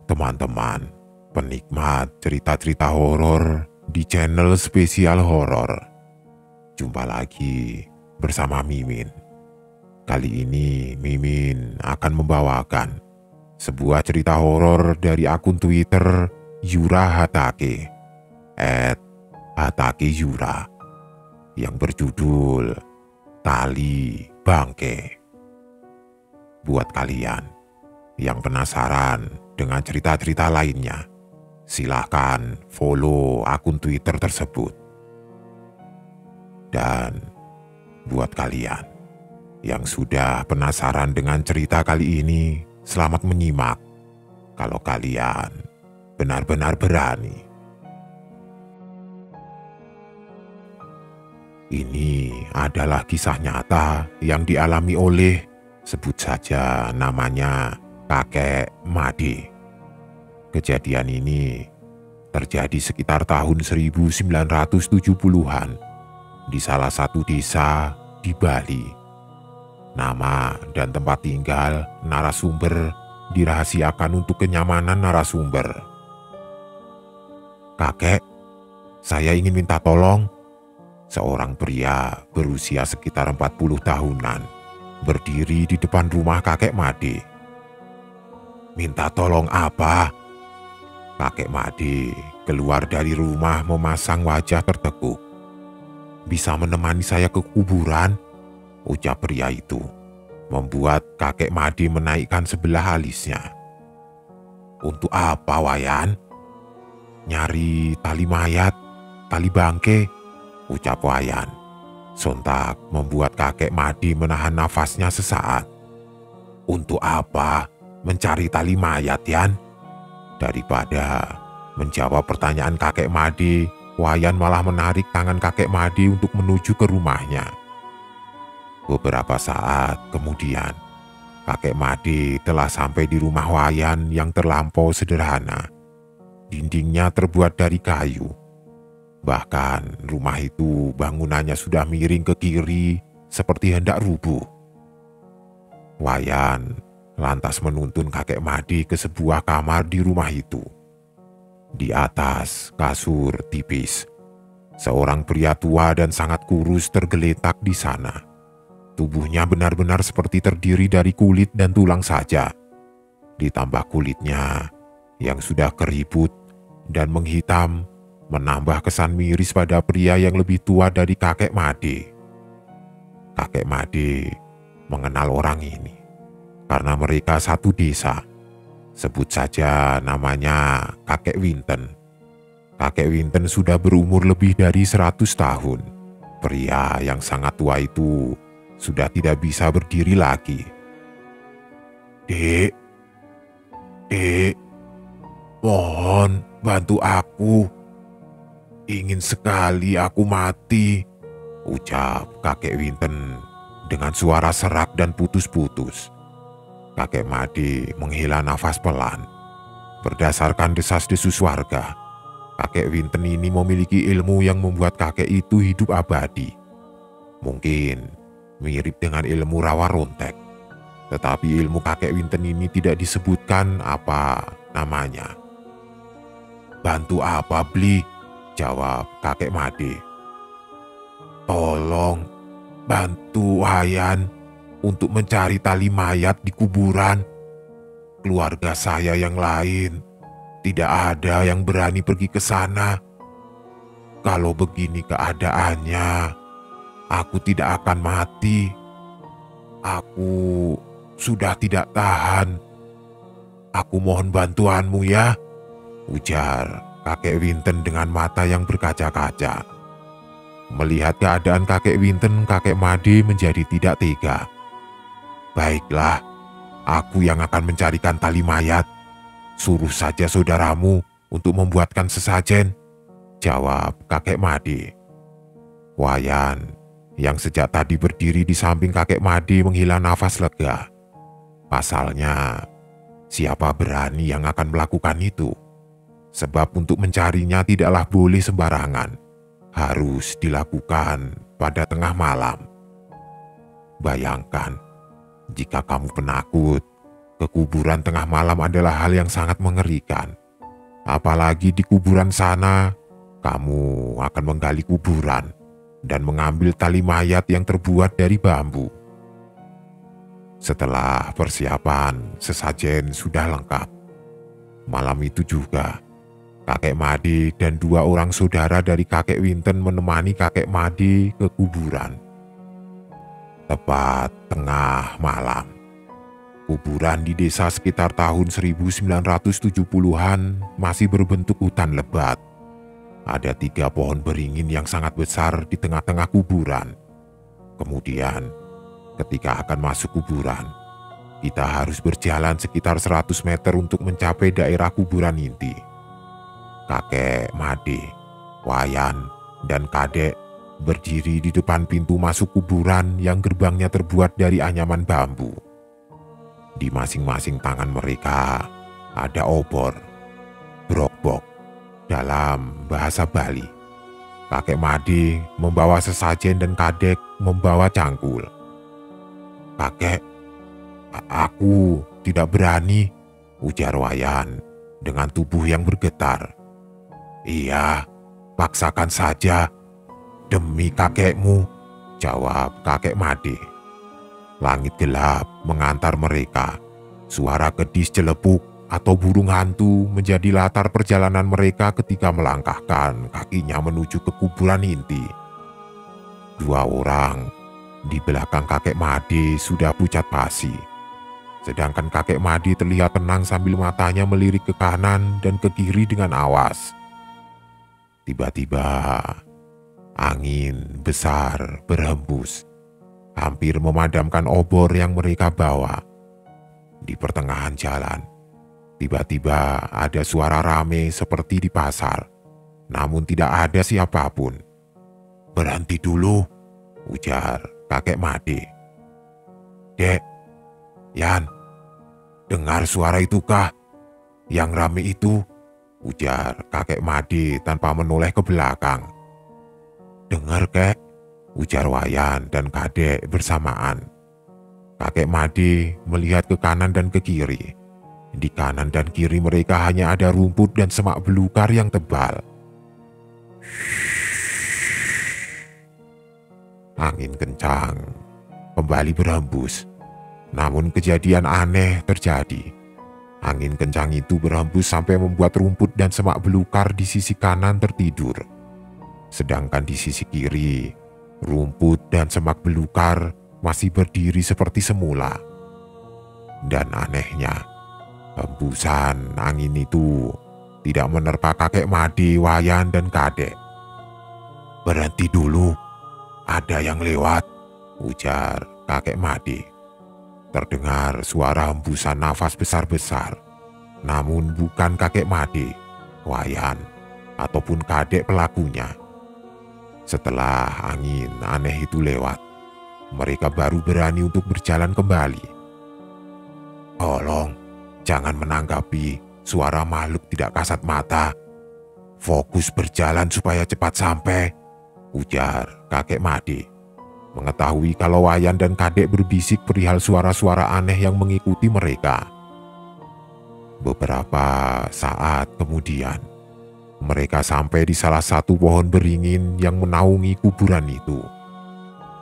teman-teman penikmat cerita-cerita horor di channel spesial horor. Jumpa lagi bersama Mimin. Kali ini Mimin akan membawakan sebuah cerita horor dari akun Twitter Yura Hatake @HatakeYura yang berjudul Tali Bangke. Buat kalian yang penasaran dengan cerita-cerita lainnya, silahkan follow akun Twitter tersebut. Dan buat kalian yang sudah penasaran dengan cerita kali ini, selamat menyimak kalau kalian benar-benar berani. Ini adalah kisah nyata yang dialami oleh, sebut saja namanya, Kakek Made. Kejadian ini terjadi sekitar tahun 1970-an di salah satu desa di Bali. Nama dan tempat tinggal narasumber dirahasiakan untuk kenyamanan narasumber. "Kakek, saya ingin minta tolong." Seorang pria berusia sekitar 40 tahunan berdiri di depan rumah Kakek Made. "Minta tolong apa?" Kakek Made keluar dari rumah memasang wajah tertekuk. "Bisa menemani saya ke kuburan?" ucap pria itu, membuat Kakek Made menaikkan sebelah alisnya. "Untuk apa, Wayan?" "Nyari tali mayat, tali bangke," ucap Wayan. Sontak membuat Kakek Made menahan nafasnya sesaat. "Untuk apa mencari tali mayat, Yan?" Daripada menjawab pertanyaan Kakek Made, Wayan malah menarik tangan Kakek Made untuk menuju ke rumahnya. Beberapa saat kemudian, Kakek Made telah sampai di rumah Wayan yang terlampau sederhana. Dindingnya terbuat dari kayu. Bahkan rumah itu bangunannya sudah miring ke kiri seperti hendak rubuh. Wayan lantas menuntun Kakek Made ke sebuah kamar di rumah itu. Di atas kasur tipis, seorang pria tua dan sangat kurus tergeletak di sana. Tubuhnya benar-benar seperti terdiri dari kulit dan tulang saja. Ditambah kulitnya yang sudah keriput dan menghitam, menambah kesan miris pada pria yang lebih tua dari Kakek Made. Kakek Made mengenal orang ini karena mereka satu desa. Sebut saja namanya Kakek Winten. Kakek Winten sudah berumur lebih dari 100 tahun. Pria yang sangat tua itu sudah tidak bisa berdiri lagi. Dek, mohon bantu aku. Ingin sekali aku mati," ucap Kakek Winten dengan suara serak dan putus-putus. Kakek Made menghela nafas pelan. Berdasarkan desas-desus warga, Kakek Winten ini memiliki ilmu yang membuat kakek itu hidup abadi. Mungkin mirip dengan ilmu rawa rontek, tetapi ilmu Kakek Winten ini tidak disebutkan apa namanya. "Bantu apa, Bli?" jawab Kakek Made. "Tolong bantu Wayan untuk mencari tali mayat di kuburan. Keluarga saya yang lain tidak ada yang berani pergi ke sana. Kalau begini keadaannya, aku tidak akan mati. Aku sudah tidak tahan. Aku mohon bantuanmu ya," ujar Kakek Winten dengan mata yang berkaca-kaca. Melihat keadaan Kakek Winten, Kakek Made menjadi tidak tega. "Baiklah, aku yang akan mencarikan tali mayat. Suruh saja saudaramu untuk membuatkan sesajen," jawab Kakek Made. Wayan yang sejak tadi berdiri di samping Kakek Made menghela nafas lega. Pasalnya, siapa berani yang akan melakukan itu? Sebab untuk mencarinya tidaklah boleh sembarangan. Harus dilakukan pada tengah malam. Bayangkan, jika kamu penakut, Kekuburan tengah malam adalah hal yang sangat mengerikan. Apalagi di kuburan sana, kamu akan menggali kuburan dan mengambil tali mayat yang terbuat dari bambu. Setelah persiapan sesajen sudah lengkap, malam itu juga kakek Made dan 2 orang saudara dari kakek Winten menemani kakek Made ke kuburan. Tepat tengah malam, kuburan di desa sekitar tahun 1970-an masih berbentuk hutan lebat. Ada 3 pohon beringin yang sangat besar di tengah-tengah kuburan. Kemudian, ketika akan masuk kuburan, kita harus berjalan sekitar 100 meter untuk mencapai daerah kuburan inti. Kakek Made, Wayan, dan Kadek berdiri di depan pintu masuk kuburan yang gerbangnya terbuat dari anyaman bambu. Di masing-masing tangan mereka ada obor, brokbok dalam bahasa Bali. Kakek Made membawa sesajen dan Kadek membawa cangkul. "Kakek, aku tidak berani," ujar Wayan dengan tubuh yang bergetar. "Iya, paksakan saja. Demi kakekmu," jawab kakek Made. Langit gelap mengantar mereka. Suara kedis celepuk atau burung hantu menjadi latar perjalanan mereka ketika melangkahkan kakinya menuju ke kuburan inti. 2 orang di belakang kakek Made sudah pucat pasi. Sedangkan kakek Made terlihat tenang sambil matanya melirik ke kanan dan ke kiri dengan awas. Tiba-tiba, angin besar berhembus, hampir memadamkan obor yang mereka bawa. Di pertengahan jalan, tiba-tiba ada suara rame seperti di pasar, namun tidak ada siapapun. "Berhenti dulu," ujar kakek Made. "Dek, Yan, dengar suara itu kah? Yang rame itu," ujar kakek Made tanpa menoleh ke belakang. "Dengar, kek," ujar Wayan dan Kadek bersamaan. Kakek Made melihat ke kanan dan ke kiri. Di kanan dan kiri mereka hanya ada rumput dan semak belukar yang tebal. Angin kencang kembali berhembus. Namun kejadian aneh terjadi. Angin kencang itu berhembus sampai membuat rumput dan semak belukar di sisi kanan tertidur. Sedangkan di sisi kiri, rumput dan semak belukar masih berdiri seperti semula. Dan anehnya, hembusan angin itu tidak menerpa kakek Made, Wayan, dan Kadek. "Berhenti dulu, ada yang lewat," ujar kakek Made. Terdengar suara hembusan nafas besar-besar, namun bukan kakek Made, Wayan, ataupun Kadek pelakunya. Setelah angin aneh itu lewat, mereka baru berani untuk berjalan kembali. "Tolong, jangan menanggapi suara makhluk tidak kasat mata. Fokus berjalan supaya cepat sampai," ujar kakek Made. Mengetahui kalau Wayan dan Kadek berbisik perihal suara-suara aneh yang mengikuti mereka. Beberapa saat kemudian, mereka sampai di salah satu pohon beringin yang menaungi kuburan itu.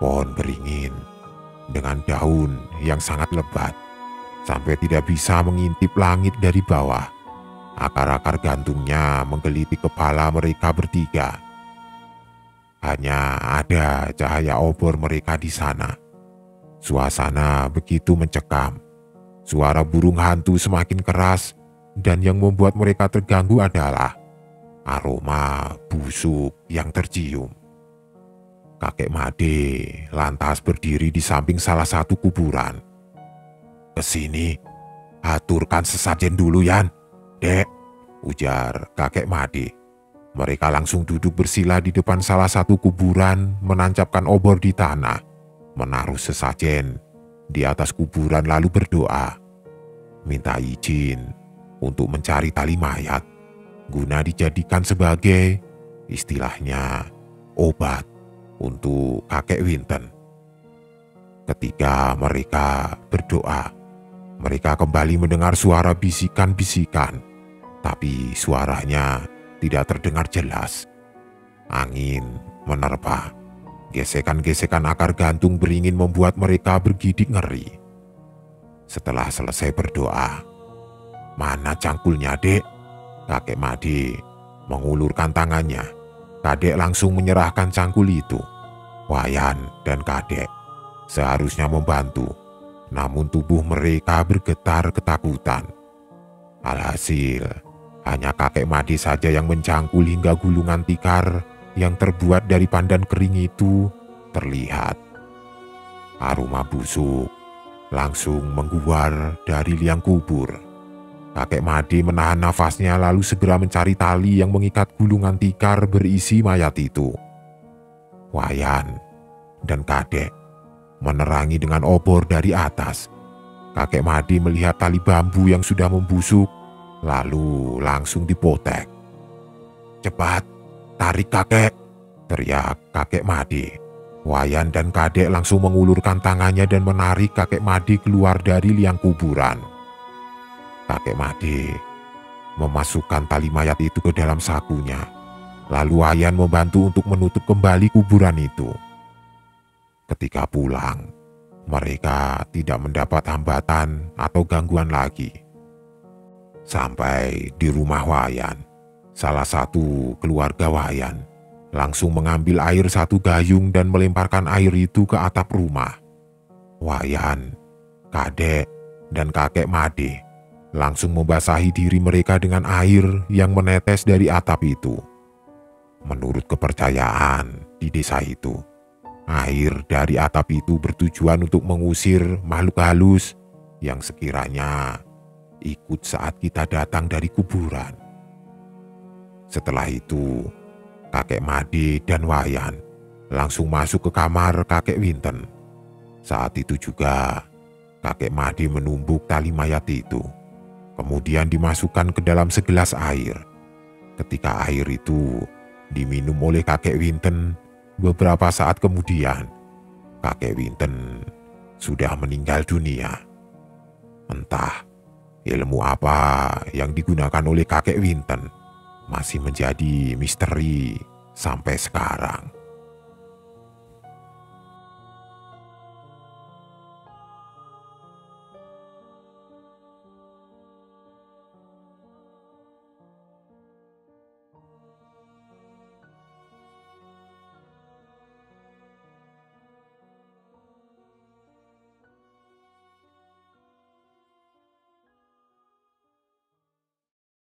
Pohon beringin dengan daun yang sangat lebat, sampai tidak bisa mengintip langit dari bawah. Akar-akar gantungnya menggeliti kepala mereka bertiga. Hanya ada cahaya obor mereka di sana. Suasana begitu mencekam. Suara burung hantu semakin keras, dan yang membuat mereka terganggu adalah aroma busuk yang tercium. Kakek Made lantas berdiri di samping salah satu kuburan. "Kesini, aturkan sesajen dulu, Yan, Dek," ujar kakek Made. Mereka langsung duduk bersila di depan salah satu kuburan, menancapkan obor di tanah, menaruh sesajen di atas kuburan lalu berdoa. Minta izin untuk mencari tali mayat, guna dijadikan sebagai, istilahnya, obat untuk kakek Winten. Ketika mereka berdoa, Mereka kembali mendengar suara bisikan-bisikan, tapi suaranya tidak terdengar jelas. Angin menerpa. Gesekan-gesekan akar gantung beringin membuat mereka bergidik ngeri. Setelah selesai berdoa, "Mana cangkulnya, Dek?" Kakek Made mengulurkan tangannya. Kadek langsung menyerahkan cangkul itu. Wayan dan Kadek seharusnya membantu, namun tubuh mereka bergetar ketakutan. Alhasil, hanya kakek Made saja yang mencangkul hingga gulungan tikar yang terbuat dari pandan kering itu terlihat. Aroma busuk langsung menggubar dari liang kubur. Kakek Made menahan nafasnya lalu segera mencari tali yang mengikat gulungan tikar berisi mayat itu. Wayan dan Kadek menerangi dengan obor dari atas. Kakek Made melihat tali bambu yang sudah membusuk, lalu langsung dipotek. "Cepat, tarik kakek!" teriak kakek Made. Wayan dan Kadek langsung mengulurkan tangannya dan menarik kakek Made keluar dari liang kuburan. Kakek Made memasukkan tali mayat itu ke dalam sakunya. Lalu Wayan membantu untuk menutup kembali kuburan itu. Ketika pulang, mereka tidak mendapat hambatan atau gangguan lagi. Sampai di rumah Wayan, salah satu keluarga Wayan langsung mengambil air satu gayung dan melemparkan air itu ke atap rumah. Wayan, Kadek, dan kakek Made langsung membasahi diri mereka dengan air yang menetes dari atap itu. Menurut kepercayaan di desa itu, air dari atap itu bertujuan untuk mengusir makhluk halus yang sekiranya ikut saat kita datang dari kuburan. Setelah itu, kakek Made dan Wayan langsung masuk ke kamar kakek Winten. Saat itu juga, kakek Made menumbuk tali mayat itu, kemudian dimasukkan ke dalam segelas air. Ketika air itu diminum oleh kakek Winten, beberapa saat kemudian, kakek Winten sudah meninggal dunia. Entah ilmu apa yang digunakan oleh kakek Winten masih menjadi misteri sampai sekarang.